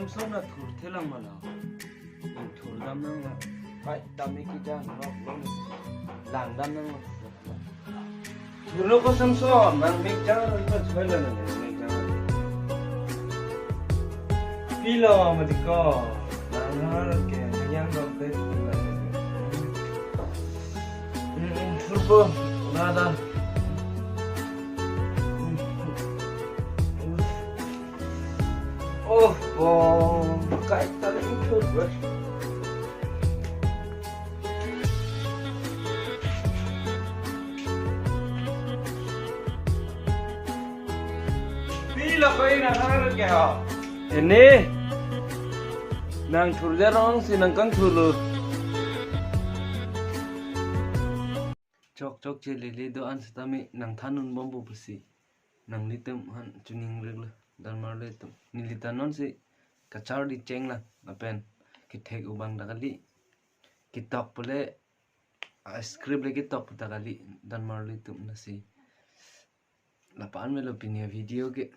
samson na thur thelang mala thur dam nang na pai dam ki ja rok long lang dam nang thur lo ko samson nang mik ja ko chhoila na mik ja pilo ma di ko nang har ke yang dok de thur bo nada kahit talagang toothbrush. Pila ko yung nakakarag kaya. Ini nang turjarong sinangkang tulu. Chok chili doan setami nang tanun bombo besi. Nang litem han tuning regla dan marletum. Nilitanon si kacau di ceng lah, ngapain? Kita ubang dah kali, kita boleh skrip lagi kita putar kali dan malu itu nasi. Lapaan melo punya video ke.